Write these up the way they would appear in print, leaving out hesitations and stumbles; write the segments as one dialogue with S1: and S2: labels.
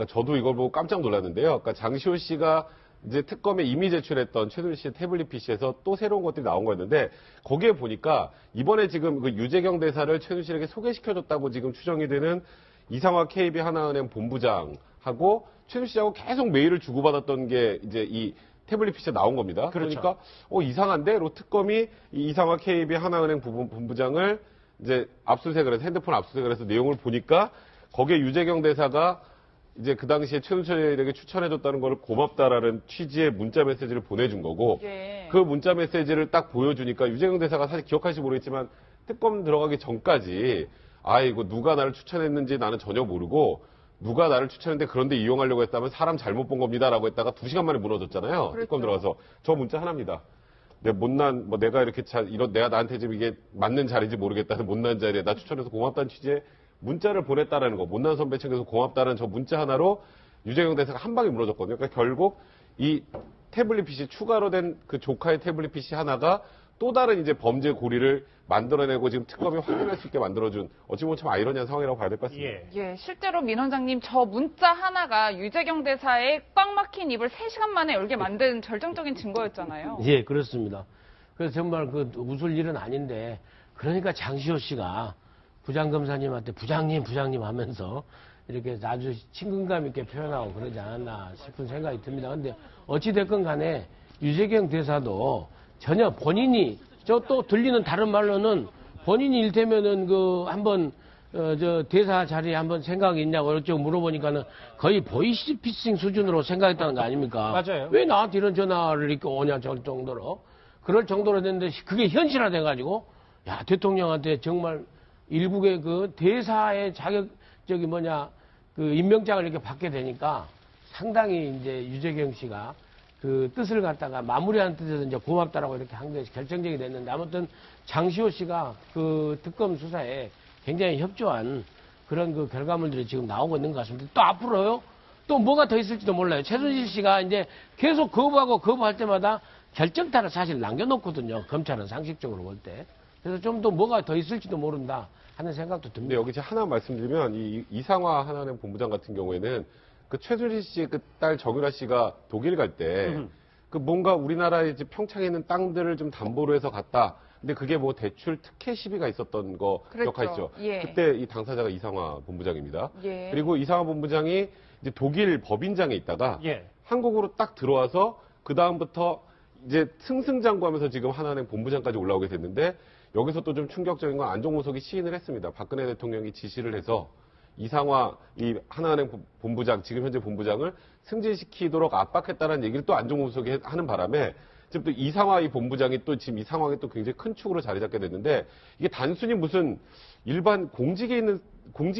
S1: 저도 이걸 보고 깜짝 놀랐는데요. 그러니까 장시호 씨가 이제 특검에 이미 제출했던 최순실 태블릿 PC에서 또 새로운 것들이 나온 거였는데 거기에 보니까 이번에 지금 그 유재경 대사를 최순실에게 소개시켜줬다고 지금 추정이 되는 이상화 KB 하나은행 본부장하고 최순실하고 계속 메일을 주고받았던 게 이제 이 태블릿 PC에 나온 겁니다.
S2: 그렇죠.
S1: 그러니까 이상한데 로 특검이 이 이상화 KB 하나은행 본부장을 이제 압수수색을 해서 핸드폰 압수수색을 해서 내용을 보니까 거기에 유재경 대사가 이제 그 당시에 최순실에게 추천해줬다는 걸 고맙다라는 취지의 문자 메시지를 보내준 거고 그 문자 메시지를 딱 보여주니까 유재경 대사가 사실 기억할지 모르겠지만 특검 들어가기 전까지 이거 누가 나를 추천했는지 나는 전혀 모르고 누가 나를 추천했는데 그런데 이용하려고 했다면 사람 잘못 본 겁니다라고 했다가 2시간 만에 무너졌잖아요.
S3: 그렇죠.
S1: 특검 들어가서 저 문자 하나입니다. 내가 이렇게 내가 나한테 지금 이게 맞는 자리인지 모르겠다는 못난 자리에 나 추천해서 고맙다는 취지의 문자를 보냈다라는 거, 못난 선배 측에서 고맙다는 저 문자 하나로 유재경 대사가 한 방에 무너졌거든요. 그러니까 결국 이 태블릿 PC, 추가로 된 그 조카의 태블릿 PC 하나가 또 다른 이제 범죄 고리를 만들어내고 지금 특검이 확인할 수 있게 만들어준 어찌 보면 참 아이러니한 상황이라고 봐야 될 것 같습니다.
S3: 예, 실제로 민 원장님 저 문자 하나가 유재경 대사의 꽉 막힌 입을 3시간 만에 열게 만든 절정적인 증거였잖아요.
S2: 예, 그렇습니다. 그래서 정말 웃을 일은 아닌데 그러니까 장시호 씨가 부장검사님한테 부장님 하면서 이렇게 아주 친근감 있게 표현하고 그러지 않았나 싶은 생각이 듭니다. 근데 어찌됐건 간에 유재경 대사도 전혀 본인이 또 들리는 다른 말로는 본인이 일테면은 한번 대사 자리에 한번 생각이 있냐고 어쩌고 물어보니까는 거의 보이스피싱 수준으로 생각했다는 거 아닙니까?
S4: 맞아요.
S2: 왜 나한테 이런 전화를 이렇게 오냐 저 정도로 그럴 정도로 됐는데 그게 현실화돼가지고 야 대통령한테 정말 일국의 대사의 임명장을 이렇게 받게 되니까 상당히 이제 유재경 씨가 그 뜻을 갖다가 마무리하는 뜻에서 이제 고맙다라고 이렇게 한 것이 결정적이 됐는데 아무튼 장시호 씨가 그 특검 수사에 굉장히 협조한 그런 결과물들이 지금 나오고 있는 것 같습니다. 또 앞으로요? 또 뭐가 더 있을지도 몰라요. 최순실 씨가 이제 계속 거부할 때마다 결정타를 사실 남겨놓거든요. 검찰은 상식적으로 볼 때. 그래서 좀 더 뭐가 더 있을지도 모른다 하는 생각도 듭니다.
S1: 근데 여기 제가 하나 말씀드리면 이상화 하나은행 본부장 같은 경우에는 그 최순실 씨의 그 딸 정유라 씨가 독일 갈 때 뭔가 우리나라의 이제 평창에 있는 땅들을 좀 담보로 해서 갔다. 근데 그게 뭐 대출 특혜 시비가 있었던 거
S3: 그랬죠.
S1: 기억하시죠?
S3: 예.
S1: 그때 이 당사자가 이상화 본부장입니다.
S3: 예.
S1: 그리고 이상화 본부장이 이제 독일 법인장에 있다가
S4: 예.
S1: 한국으로 딱 들어와서 그 다음부터 이제 승승장구하면서 지금 하나은행 본부장까지 올라오게 됐는데 여기서 또 좀 충격적인 건 안종무석이 시인을 했습니다. 박근혜 대통령이 지시를 해서 이상화 이 하나은행 본부장 지금 현재 본부장을 승진시키도록 압박했다는 얘기를 또 안종무석이 하는 바람에 지금 또 이상화 이 본부장이 또 지금 이 상황에 또 굉장히 큰 축으로 자리 잡게 됐는데 이게 단순히 무슨 일반 공직에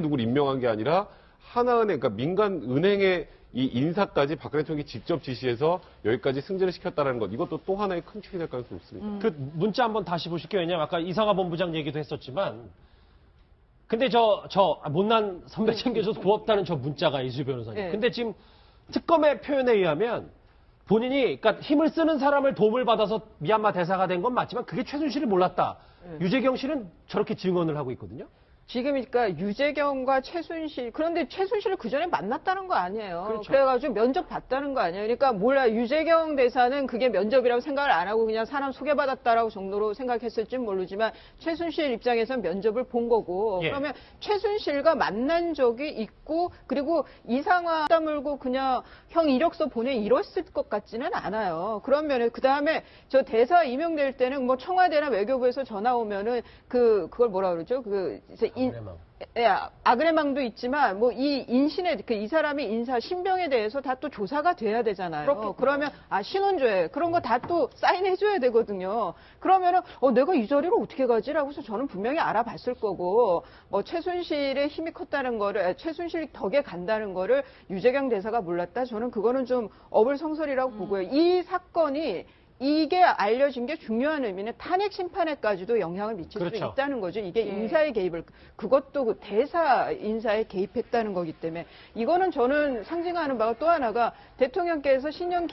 S1: 누구를 임명한 게 아니라 하나은행 그러니까 민간 은행의 이 인사까지 박근혜 대통령이 직접 지시해서 여기까지 승진을 시켰다는 것 이것도 또 하나의 큰 축이 될 가능성이 높습니다.
S4: 그 문자 한번 다시 보실게요. 왜냐면 아까 이상화 본부장 얘기도 했었지만 근데 저 못난 선배 챙겨줘서 고맙다는 저 문자가 이수 변호사님.
S3: 네.
S4: 근데 지금 특검의 표현에 의하면 본인이 그러니까 힘을 쓰는 사람을 도움을 받아서 미얀마 대사가 된 건 맞지만 그게 최순실을 몰랐다. 유재경 씨는 저렇게 증언을 하고 있거든요.
S3: 지금 그러니까 유재경과 최순실 그런데 최순실을 그 전에 만났다는 거 아니에요.
S4: 그렇죠.
S3: 그래가지고 면접 봤다는 거 아니에요. 그러니까 몰라 유재경 대사는 그게 면접이라고 생각을 안 하고 그냥 사람 소개받았다라고 정도로 생각했을진 모르지만 최순실 입장에서는 면접을 본 거고
S4: 예.
S3: 그러면 최순실과 만난 적이 있고 그리고 이상화 다물고 그냥 형 이력서 보내 이랬을 것 같지는 않아요. 그런 면에 그 다음에 저 대사 임명될 때는 뭐 청와대나 외교부에서 전화 오면은 그걸 뭐라 그러죠? 아그레망도 있지만 뭐 이 인신에 이 사람이 인사 신병에 대해서 다 또 조사가 돼야 되잖아요.
S4: 그렇겠죠.
S3: 그러면 신원조회 그런 거 다 또 사인해 줘야 되거든요. 그러면은 내가 이 자리로 어떻게 가지라고서 저는 분명히 알아봤을 거고 뭐 최순실의 힘이 컸다는 거를 최순실 덕에 간다는 거를 유재경 대사가 몰랐다. 저는 그거는 좀 어불성설이라고 보고요. 이 사건이 이게 알려진 게 중요한 의미는 탄핵 심판에까지도 영향을 미칠
S4: 그렇죠.
S3: 수 있다는 거죠. 이게 인사의 개입을 그것도 그 대사 인사에 개입했다는 거기 때문에 이거는 저는 상징하는 바가 또 하나가 대통령께서 신년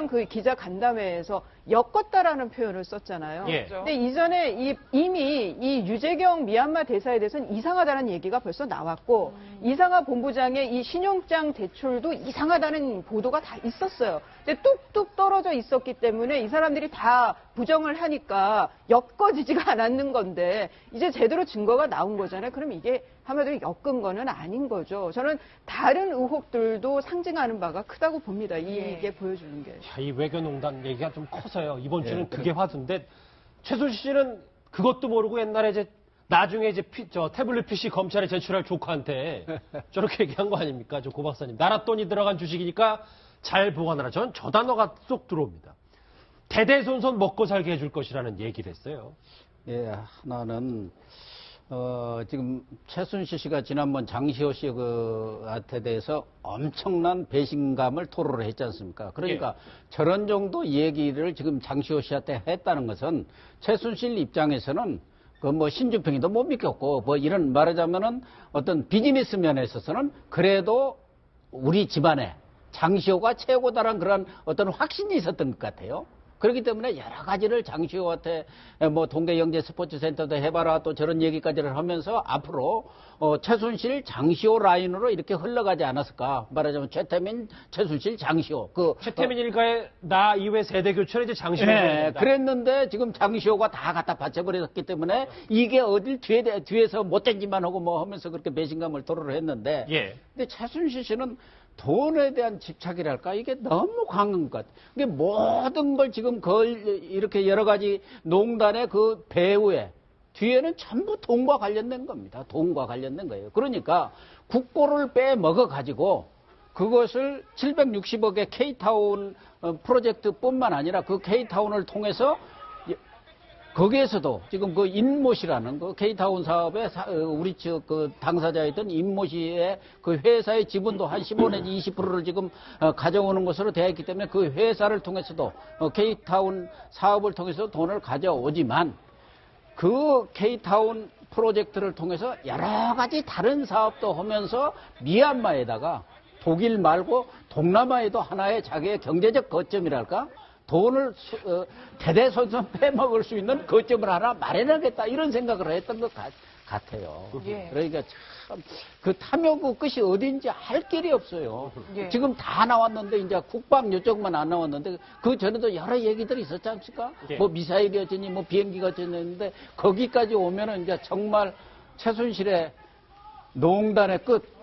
S3: 그 기자 간담회에서 엮었다라는 표현을 썼잖아요.
S4: 예.
S3: 근데 이전에 이미 이 유재경 미얀마 대사에 대해서는 이상하다는 얘기가 벌써 나왔고 이상하 본부장의 이 신용장 대출도 이상하다는 보도가 다 있었어요. 근데 뚝뚝 떨어져 있었기 때문에 이 사람들이 다 부정을 하니까 엮어지지가 않았는 건데 이제 제대로 증거가 나온 거잖아요. 그럼 이게 한마디로 엮은 거는 아닌 거죠. 저는 다른 의혹들도 상징하는 바가 크다고 봅니다. 이게 보여주는 게.
S4: 야, 이 외교농단 얘기가 좀 커서요. 이번 주는 그게 화두인데 최순실 씨는 그것도 모르고 옛날에 이제 나중에 이제 태블릿 PC 검찰에 제출할 조카한테 저렇게 얘기한 거 아닙니까? 저 고 박사님. 나라 돈이 들어간 주식이니까 잘 보관하라. 저는 저 단어가 쏙 들어옵니다. 대대손손 먹고 살게 해줄 것이라는 얘기를 했어요.
S5: 예, 하나는 지금 최순실 씨가 지난번 장시호 씨한테 대해서 엄청난 배신감을 토로를 했지 않습니까? 그러니까 저런 정도 얘기를 지금 장시호 씨한테 했다는 것은 최순실 입장에서는 그 뭐 신주평이도 못 믿겠고 뭐 이런 말하자면은 어떤 비즈니스 면에 있어서는 그래도 우리 집안에 장시호가 최고다란 그런 어떤 확신이 있었던 것 같아요. 그렇기 때문에 여러 가지를 장시호한테 뭐 동계영재 스포츠센터도 해봐라 또 저런 얘기까지를 하면서 앞으로 최순실 장시호 라인으로 이렇게 흘러가지 않았을까. 말하자면 최태민 최순실 장시호.
S4: 최태민 일가의 나 이외 세대 교체는 이제 장시호.
S5: 네, 그랬는데 지금 장시호가 다 갖다 바쳐버렸기 때문에 이게 어딜 뒤에서 못된 짓만 하고 뭐 하면서 그렇게 배신감을 토로를 했는데.
S4: 예.
S5: 근데 최순실 씨는 돈에 대한 집착이랄까 이게 너무 강한 것 같아요. 이게 모든 걸 지금 이렇게 여러 가지 농단의 그 배후에 뒤에는 전부 돈과 관련된 겁니다. 돈과 관련된 거예요. 그러니까 국고를 빼먹어 가지고 그것을 760억의 K타운 프로젝트뿐만 아니라 그 K타운을 통해서 거기에서도 지금 그 임모 씨라는 그 K타운 사업에 우리 측 그 당사자였던 임모 씨의 그 회사의 지분도 한 15 내지 20%를 지금 가져오는 것으로 되어 있기 때문에 그 회사를 통해서도 K타운 사업을 통해서 돈을 가져오지만 그 K타운 프로젝트를 통해서 여러 가지 다른 사업도 하면서 미얀마에다가 독일 말고 동남아에도 하나의 자기의 경제적 거점이랄까? 돈을 대대손손 빼먹을 수 있는 거점을 하나 마련하겠다 이런 생각을 했던 것 같아요.
S3: 예.
S5: 그러니까 참 그 탐욕의 끝이 어딘지 알 길이 없어요.
S3: 예.
S5: 지금 다 나왔는데 이제 국방 이쪽만 안 나왔는데 그 전에도 여러 얘기들이 있었지 않습니까?
S4: 예.
S5: 뭐 미사일이 어쩌니 뭐 비행기가 어쩌는데 거기까지 오면은 이제 정말 최순실의 농단의 끝.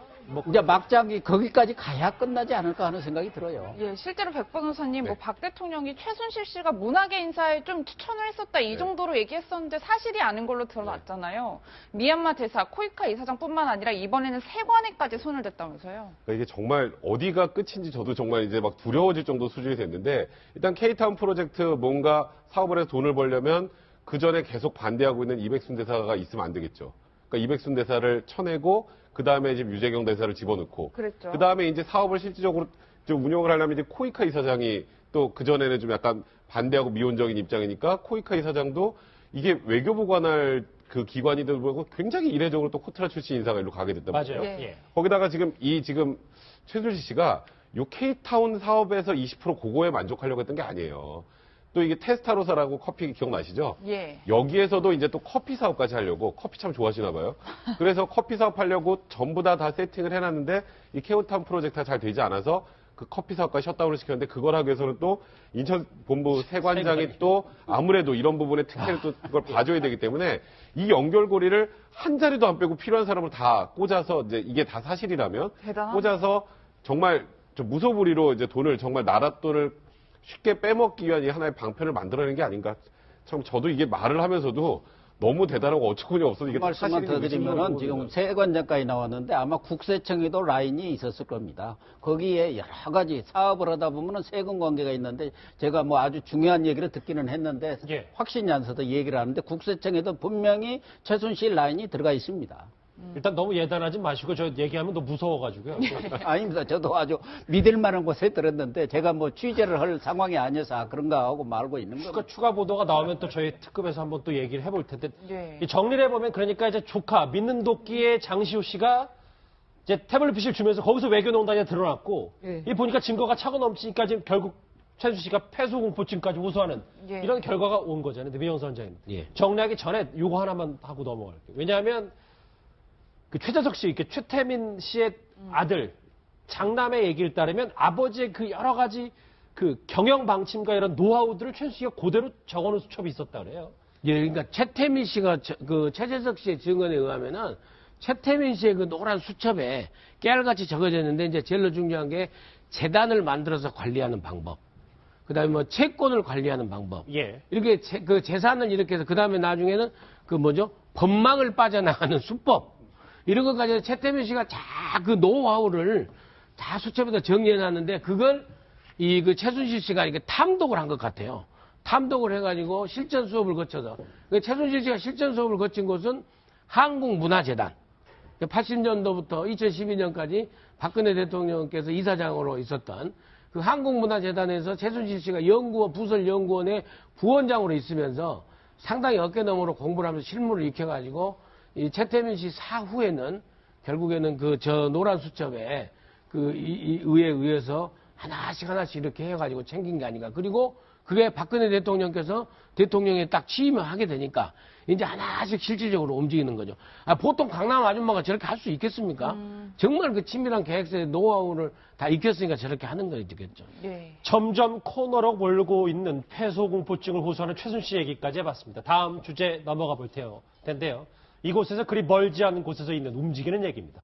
S5: 이제 막장이 거기까지 가야 끝나지 않을까 하는 생각이 들어요.
S6: 예, 실제로 백 변호사님,
S1: 네.
S6: 뭐 박 대통령이 최순실 씨가 문화계 인사에 좀 추천을 했었다 이 정도로 얘기했었는데 사실이 아닌 걸로 드러났잖아요. 미얀마 대사 코이카 이사장뿐만 아니라 이번에는 세관에까지 손을 댔다면서요.
S1: 그러니까 이게 정말 어디가 끝인지 저도 정말 이제 막 두려워질 정도 수준이 됐는데 일단 K타운 프로젝트 뭔가 사업을 해서 돈을 벌려면 그 전에 계속 반대하고 있는 이백순 대사가 있으면 안 되겠죠. 그러니까 이백순 대사를 쳐내고 그 다음에 지금 유재경 대사를 집어넣고
S6: 그랬죠.
S1: 그 다음에 이제 사업을 실질적으로 좀 운영을 하려면 이제 코이카 이사장이 또 그 전에는 좀 약간 반대하고 미온적인 입장이니까 코이카 이사장도 이게 외교부 관할 그 기관이다 보고 굉장히 이례적으로 또 코트라 출신 인사가 일로 가게 됐단 말이에요.
S4: 맞아요.
S6: 예.
S4: 예.
S1: 거기다가 지금 최순실 씨가 요 K타운 사업에서 20% 그거에 만족하려고 했던 게 아니에요. 또 이게 테스타로사라고 커피 기억나시죠?
S6: 예.
S1: 여기에서도 이제 또 커피 사업까지 하려고 커피 참 좋아하시나 봐요. 그래서 커피 사업 하려고 전부 다 세팅을 해놨는데 이 K타운 프로젝트가 잘 되지 않아서 그 커피 사업까지 셧다운을 시켰는데 그걸 하기 위해서는 또 인천 본부 세관장이 또 아무래도 이런 부분에 특혜를 또 그걸 봐줘야 되기 때문에 이 연결고리를 한 자리도 안 빼고 필요한 사람을 다 꽂아서 이제 이게 다 사실이라면
S6: 대단하다.
S1: 꽂아서 정말 좀 무소불위로 이제 돈을 정말 나라 돈을 쉽게 빼먹기 위한 이 하나의 방편을 만들어낸 게 아닌가. 참 저도 이게 말을 하면서도 너무 대단하고 어처구니 없어서 이게
S5: 말씀만 더 드리면은 지금 세관장까지 나왔는데 아마 국세청에도 라인이 있었을 겁니다. 거기에 여러 가지 사업을 하다 보면은 세금 관계가 있는데 제가 뭐 아주 중요한 얘기를 듣기는 했는데
S4: 예.
S5: 확신이 안 서서 얘기를 하는데 국세청에도 분명히 최순실 라인이 들어가 있습니다.
S4: 일단 너무 예단하지 마시고 저 얘기하면 너 무서워가지고요.
S5: 아닙니다. 저도 아주 믿을 만한 곳에 들었는데 제가 뭐 취재를 할 상황이 아니어서 그런가 하고 말고 있는 겁니다.
S4: 추가 보도가 나오면 또 저희 특급에서 한번 또 얘기를 해볼 텐데
S6: 예.
S4: 이 정리를 해보면 그러니까 이제 조카 믿는 도끼의 장시호 씨가 이제 태블릿 PC를 주면서 거기서 외교농단이 드러났고
S3: 예.
S4: 이 보니까 증거가 차고 넘치니까 지금 결국 최순실씨가 패소공포증까지 호소하는
S6: 예.
S4: 이런 결과가 온 거잖아요. 김영선 원장님.
S2: 예.
S4: 정리하기 전에 요거 하나만 하고 넘어갈게요. 왜냐하면 그 최재석 씨, 이렇게 최태민 씨의 아들, 장남의 얘기를 따르면 아버지의 그 여러 가지 그 경영 방침과 이런 노하우들을 최순실씨가 그대로 적어놓은 수첩이 있었다 그래요.
S2: 예, 그러니까 최태민 씨가 그 최재석 씨의 증언에 의하면은 최태민 씨의 그 노란 수첩에 깨알같이 적어져 있는데 이제 제일 중요한 게 재단을 만들어서 관리하는 방법. 그다음에 뭐 채권을 관리하는 방법.
S4: 예.
S2: 이렇게 그 재산을 이렇게 해서 그다음에 나중에는 그 뭐죠? 법망을 빠져나가는 수법. 이런 것까지 최태민 씨가 다 그 노하우를 다 수첩에다 정리해 놨는데 그걸 이 그 최순실 씨가 이렇게 탐독을 한 것 같아요. 탐독을 해가지고 실전 수업을 거쳐서. 최순실 씨가 실전 수업을 거친 곳은 한국문화재단. 80년도부터 2012년까지 박근혜 대통령께서 이사장으로 있었던 그 한국문화재단에서 최순실 씨가 연구원, 부설 연구원의 부원장으로 있으면서 상당히 어깨너머로 공부를 하면서 실무를 익혀가지고 이 최태민 씨 사후에는 결국에는 그 저 노란 수첩에 그 이 의회에 의해서 하나씩 이렇게 해가지고 챙긴 게 아닌가. 그리고 그게 박근혜 대통령께서 대통령에 딱 취임을 하게 되니까 이제 하나씩 실질적으로 움직이는 거죠. 아, 보통 강남 아줌마가 저렇게 할 수 있겠습니까? 정말 그 친밀한 계획서의 노하우를 다 익혔으니까 저렇게 하는 거겠죠.
S6: 예.
S4: 점점 코너로 몰고 있는 패소공포증을 호소하는 최순실 얘기까지 해봤습니다. 다음 주제 넘어가 볼 텐데요. 이곳에서 그리 멀지 않은 곳에서 있는 움직이는 얘기입니다.